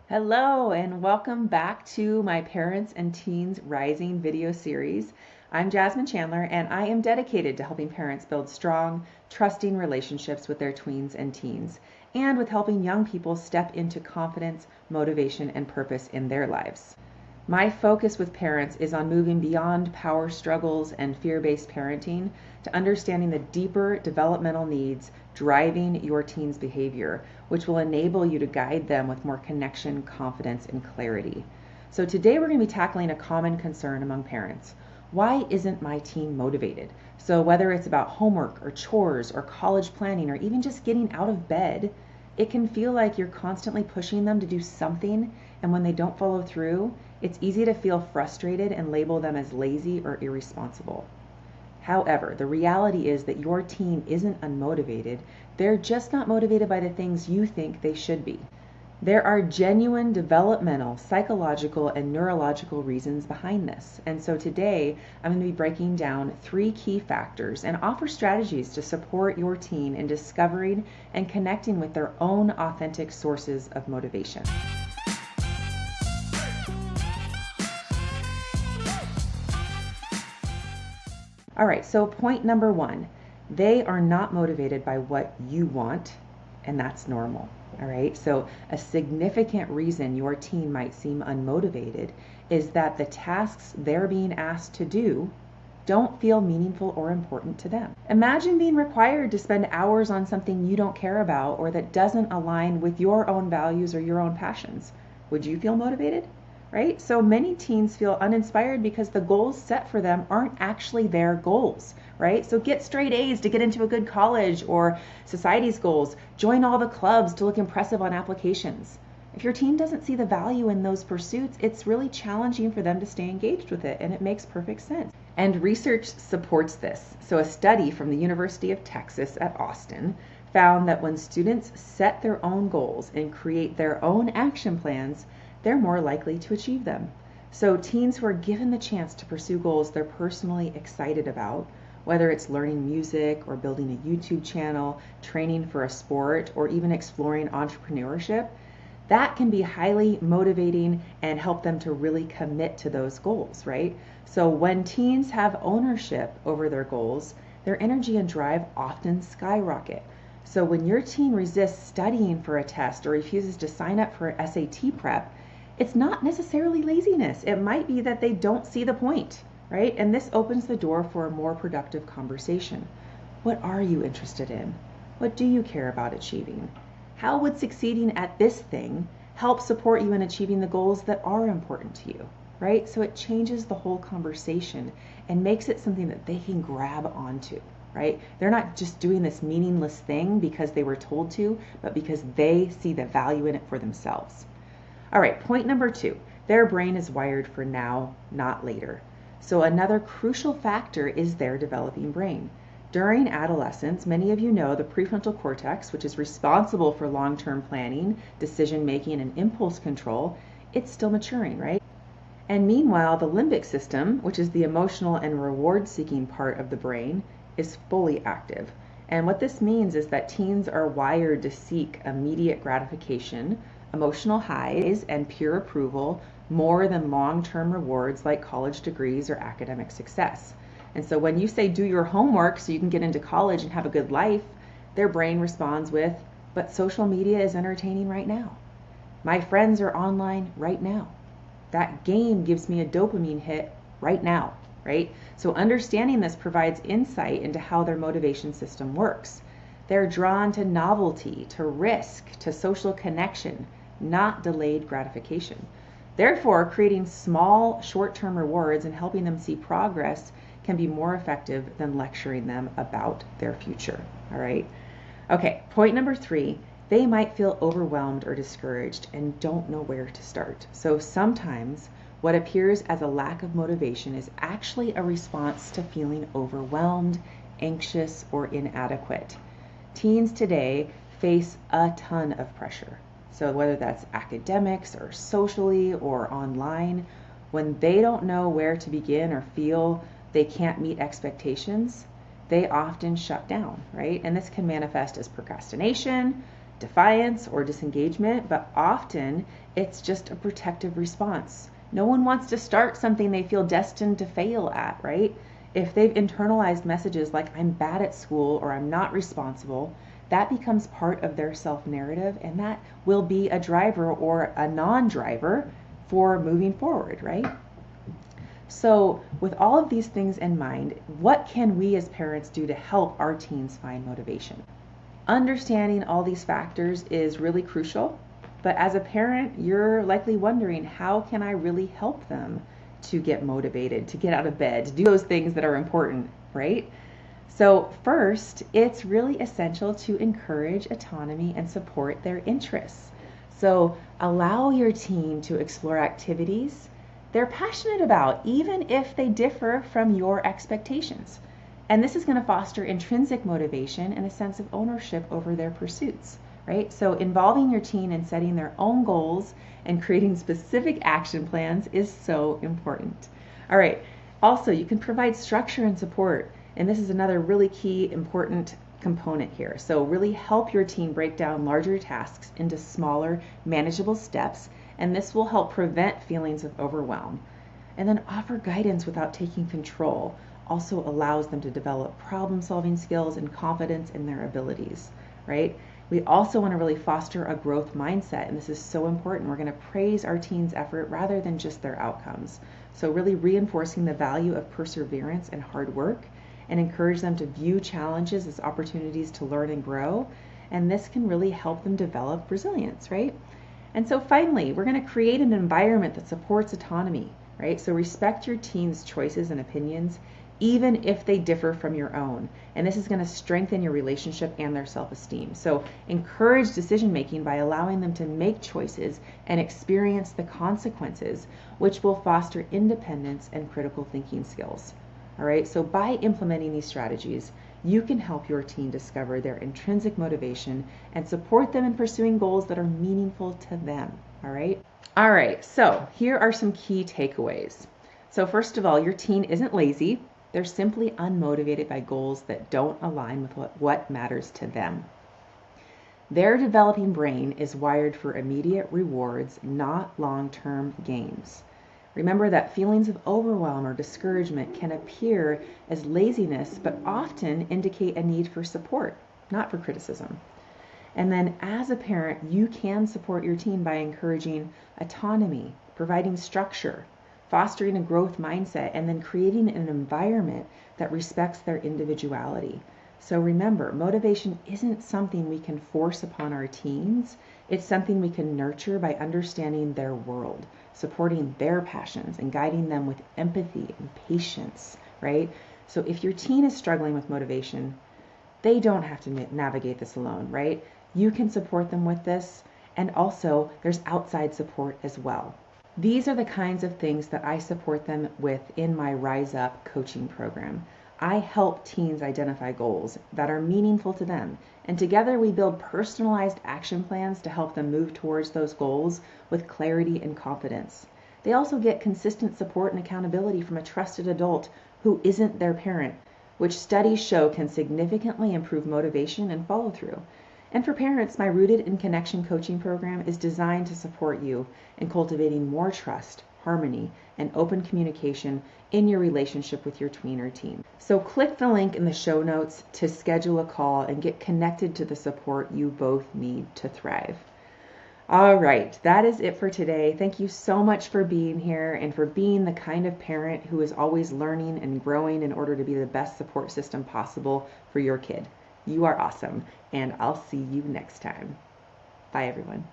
Hello and welcome back to my Parents and Teens Rising video series. I'm Jasmine Chandler and I am dedicated to helping parents build strong, trusting relationships with their tweens and teens, and with helping young people step into confidence, motivation, and purpose in their lives. My focus with parents is on moving beyond power struggles and fear-based parenting to understanding the deeper developmental needs driving your teen's behavior, which will enable you to guide them with more connection, confidence, and clarity. So today we're going to be tackling a common concern among parents. Why isn't my teen motivated? So whether it's about homework or chores or college planning or even just getting out of bed, it can feel like you're constantly pushing them to do something, and when they don't follow through, it's easy to feel frustrated and label them as lazy or irresponsible. However, the reality is that your teen isn't unmotivated. They're just not motivated by the things you think they should be. There are genuine developmental, psychological, and neurological reasons behind this. And so today, I'm going to be breaking down 3 key factors and offer strategies to support your teen in discovering and connecting with their own authentic sources of motivation. All right, so point number 1, they are not motivated by what you want, and that's normal. All right, so a significant reason your teen might seem unmotivated is that the tasks they're being asked to do don't feel meaningful or important to them. Imagine being required to spend hours on something you don't care about or that doesn't align with your own values or your own passions. Would you feel motivated? Right? So many teens feel uninspired because the goals set for them aren't actually their goals, right? So get straight A's to get into a good college, or society's goals, join all the clubs to look impressive on applications. If your teen doesn't see the value in those pursuits, it's really challenging for them to stay engaged with it, and it makes perfect sense. And research supports this. So a study from the University of Texas at Austin found that when students set their own goals and create their own action plans, they're more likely to achieve them. So teens who are given the chance to pursue goals they're personally excited about, whether it's learning music or building a YouTube channel, training for a sport, or even exploring entrepreneurship, that can be highly motivating and help them to really commit to those goals, right? So when teens have ownership over their goals, their energy and drive often skyrocket. So when your teen resists studying for a test or refuses to sign up for SAT prep, it's not necessarily laziness. It might be that they don't see the point, right? And this opens the door for a more productive conversation. What are you interested in? What do you care about achieving? How would succeeding at this thing help support you in achieving the goals that are important to you, right? So it changes the whole conversation and makes it something that they can grab onto, right? They're not just doing this meaningless thing because they were told to, but because they see the value in it for themselves. All right, point number 2, their brain is wired for now, not later. So another crucial factor is their developing brain. During adolescence, many of you know the prefrontal cortex, which is responsible for long-term planning, decision-making, and impulse control, it's still maturing, right? And meanwhile, the limbic system, which is the emotional and reward-seeking part of the brain, is fully active. And what this means is that teens are wired to seek immediate gratification, emotional highs, and peer approval more than long-term rewards like college degrees or academic success. And so when you say do your homework so you can get into college and have a good life, their brain responds with, but social media is entertaining right now. My friends are online right now. That game gives me a dopamine hit right now, right? So understanding this provides insight into how their motivation system works. They're drawn to novelty, to risk, to social connection, not delayed gratification. Therefore, creating small, short-term rewards and helping them see progress can be more effective than lecturing them about their future, all right? Okay, point number 3, they might feel overwhelmed or discouraged and don't know where to start. So sometimes what appears as a lack of motivation is actually a response to feeling overwhelmed, anxious, or inadequate. Teens today face a ton of pressure. So whether that's academics or socially or online, when they don't know where to begin or feel they can't meet expectations, they often shut down, right? And this can manifest as procrastination, defiance or disengagement, but often it's just a protective response. No one wants to start something they feel destined to fail at, right? If they've internalized messages like I'm bad at school or I'm not responsible, that becomes part of their self-narrative, and that will be a driver or a non-driver for moving forward, right? So with all of these things in mind, what can we as parents do to help our teens find motivation? Understanding all these factors is really crucial, but as a parent, you're likely wondering, how can I really help them to get motivated, to get out of bed, to do those things that are important, right? So first, it's really essential to encourage autonomy and support their interests. So allow your teen to explore activities they're passionate about, even if they differ from your expectations. And this is going to foster intrinsic motivation and a sense of ownership over their pursuits, right? So involving your teen in setting their own goals and creating specific action plans is so important. All right. Also, you can provide structure and support. And this is another really key, important component here. So really help your teen break down larger tasks into smaller, manageable steps. And this will help prevent feelings of overwhelm. And then offer guidance without taking control. Also allows them to develop problem-solving skills and confidence in their abilities, right? We also want to really foster a growth mindset, and this is so important. We're going to praise our teens' effort rather than just their outcomes. So really reinforcing the value of perseverance and hard work, and encourage them to view challenges as opportunities to learn and grow, and this can really help them develop resilience, right? And so finally, we're going to create an environment that supports autonomy, right? So respect your teens' choices and opinions, even if they differ from your own. And this is going to strengthen your relationship and their self-esteem. So encourage decision making by allowing them to make choices and experience the consequences, which will foster independence and critical thinking skills. All right, so by implementing these strategies, you can help your teen discover their intrinsic motivation and support them in pursuing goals that are meaningful to them. All right. All right, so here are some key takeaways. So first of all, your teen isn't lazy. They're simply unmotivated by goals that don't align with what matters to them. Their developing brain is wired for immediate rewards, not long-term gains. Remember that feelings of overwhelm or discouragement can appear as laziness, but often indicate a need for support, not for criticism. And then as a parent, you can support your teen by encouraging autonomy, providing structure, fostering a growth mindset, and then creating an environment that respects their individuality. So remember, motivation isn't something we can force upon our teens. It's something we can nurture by understanding their world, supporting their passions, and guiding them with empathy and patience, right? So if your teen is struggling with motivation, they don't have to navigate this alone, right? You can support them with this, and also there's outside support as well. These are the kinds of things that I support them with in my Rise Up coaching program. I help teens identify goals that are meaningful to them, and together we build personalized action plans to help them move towards those goals with clarity and confidence. They also get consistent support and accountability from a trusted adult who isn't their parent, which studies show can significantly improve motivation and follow through. And for parents, my Rooted in Connection coaching program is designed to support you in cultivating more trust, harmony, and open communication in your relationship with your tween or teen. So click the link in the show notes to schedule a call and get connected to the support you both need to thrive. All right, that is it for today. Thank you so much for being here and for being the kind of parent who is always learning and growing in order to be the best support system possible for your kid. You are awesome, and I'll see you next time. Bye, everyone.